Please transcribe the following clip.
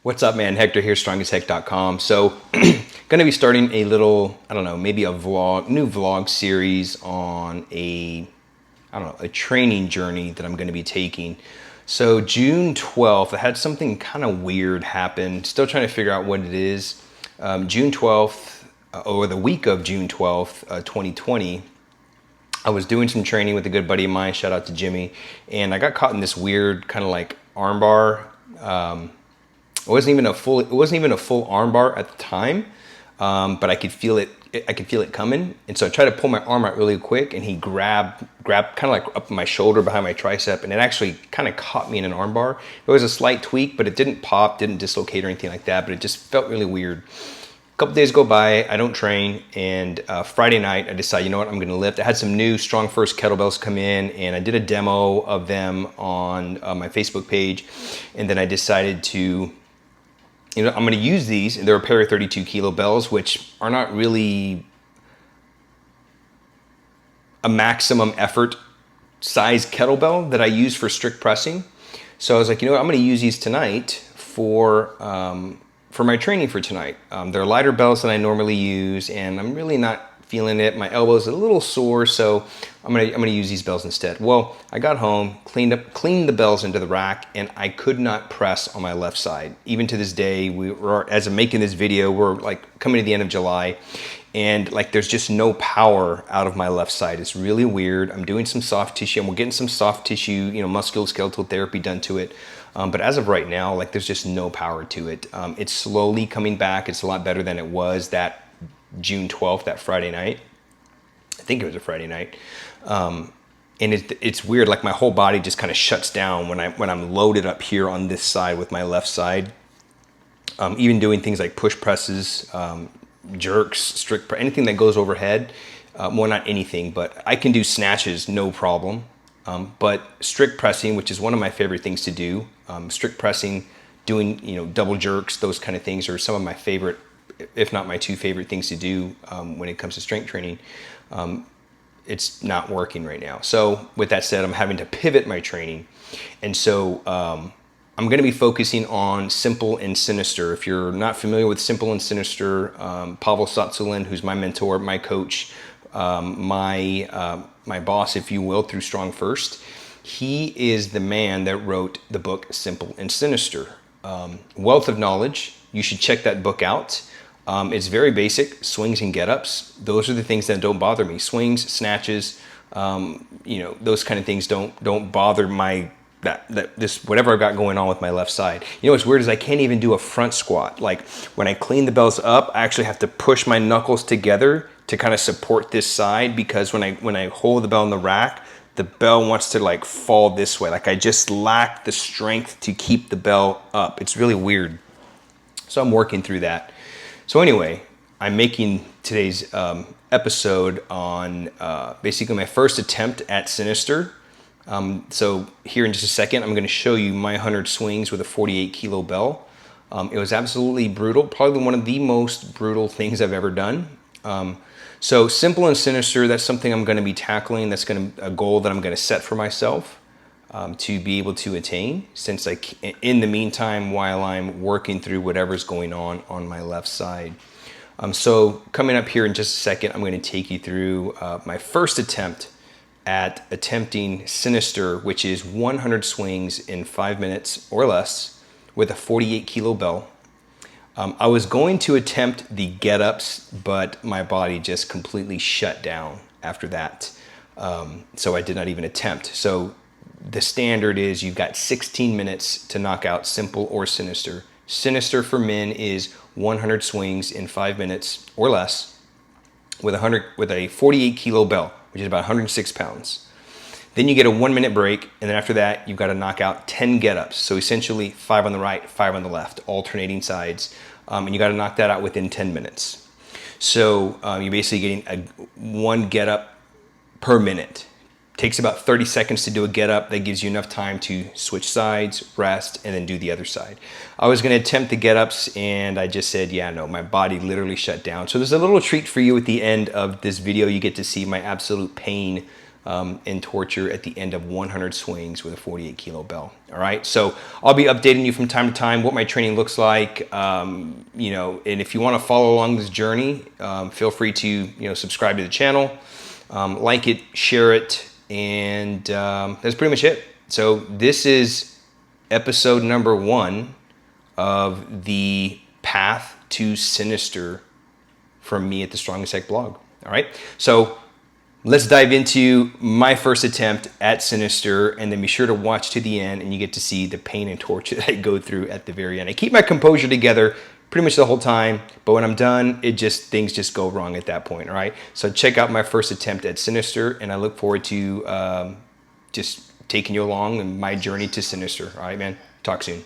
What's up, man? Hector here, strongasthec.com. So, going to be starting a little, I don't know, maybe a new vlog series on a training journey that I'm going to be taking. So, June 12th, I had something kind of weird happen. Still trying to figure out what it is. June 12th, or the week of June 12th, 2020, I was doing some training with a good buddy of mine, shout out to Jimmy, and I got caught in this weird kind of like armbar. It wasn't even a full arm bar at the time, but I could feel it. I could feel it coming, and so I tried to pull my arm out really quick, and he grabbed kind of like up my shoulder behind my tricep, and it actually kind of caught me in an arm bar. It was a slight tweak, but it didn't pop, didn't dislocate or anything like that. But it just felt really weird. A couple days go by, I don't train, and Friday night I decide, you know what, I'm going to lift. I had some new Strong First kettlebells come in, and I did a demo of them on my Facebook page, and then I decided to. I'm going to use these. They're a pair of 32 kilo bells, which are not really a maximum effort size kettlebell that I use for strict pressing. So I was like, you know what, I'm going to use these tonight for my training for tonight. They're lighter bells than I normally use, and I'm really not feeling it. My elbow's a little sore, so I'm gonna use these bells instead. Well, I got home, cleaned the bells into the rack, and I could not press on my left side. Even to this day, as I'm making this video, we're like coming to the end of July, and like there's just no power out of my left side. It's really weird. I'm doing some soft tissue, and we're getting some soft tissue, musculoskeletal therapy done to it. But as of right now, like there's just no power to it. It's slowly coming back. It's a lot better than it was that June 12th, that Friday night. I think it was a Friday night. And it's weird, like my whole body just kind of shuts down when I'm loaded up here on this side with my left side. Even doing things like push presses, jerks, anything that goes overhead. Well, not anything, but I can do snatches, no problem. But strict pressing, which is one of my favorite things to do, strict pressing, doing, double jerks, those kind of things are some of my favorite, if not my two favorite things to do when it comes to strength training. It's not working right now. So with that said, I'm having to pivot my training. And so I'm going to be focusing on Simple and Sinister. If you're not familiar with Simple and Sinister, Pavel Tsatsouline, who's my mentor, my coach, my boss, if you will, through Strong First, he is the man that wrote the book Simple and Sinister. Wealth of knowledge. You should check that book out. It's very basic, swings and get-ups. Those are the things that don't bother me. Swings, snatches, those kind of things don't bother this whatever I've got going on with my left side. What's weird is I can't even do a front squat. Like when I clean the bells up, I actually have to push my knuckles together to kind of support this side, because when I hold the bell in the rack, the bell wants to like fall this way. Like I just lack the strength to keep the bell up. It's really weird. So I'm working through that. So anyway, I'm making today's episode on basically my first attempt at Sinister. So here in just a second, I'm going to show you my 100 swings with a 48 kilo bell. It was absolutely brutal, probably one of the most brutal things I've ever done. So Simple and Sinister, that's something I'm going to be tackling. That's a goal that I'm going to set for myself to be able to attain, since in the meantime, while I'm working through whatever's going on my left side. So coming up here in just a second, I'm going to take you through my first attempt at attempting Sinister, which is 100 swings in 5 minutes or less with a 48 kilo bell. I was going to attempt the get-ups, but my body just completely shut down after that. So I did not even attempt. So the standard is you've got 16 minutes to knock out Simple or Sinister. Sinister for men is 100 swings in 5 minutes or less with a 48 kilo bell, which is about 106 pounds. Then you get a 1 minute break, and then after that, you've got to knock out 10 get-ups. So essentially 5 on the right, 5 on the left, alternating sides. And you got to knock that out within 10 minutes. So you're basically getting one get-up per minute. Takes about 30 seconds to do a get-up. That gives you enough time to switch sides, rest, and then do the other side. I was going to attempt the get-ups, and I just said, yeah, no, my body literally shut down. So there's a little treat for you at the end of this video. You get to see my absolute pain and torture at the end of 100 swings with a 48 kilo bell. All right, so I'll be updating you from time to time what my training looks like. You know, and if you want to follow along this journey, feel free to subscribe to the channel, like it, share it, and that's pretty much it. So this is episode number 1 of the path to Sinister from me at the Strongest Hec blog. All right, so let's dive into my first attempt at Sinister, and then be sure to watch to the end and you get to see the pain and torture that I go through at the very end. I keep my composure together pretty much the whole time, but when I'm done, things just go wrong at that point. All right, so check out my first attempt at Sinister, and I look forward to just taking you along in my journey to Sinister. All right, man, talk soon.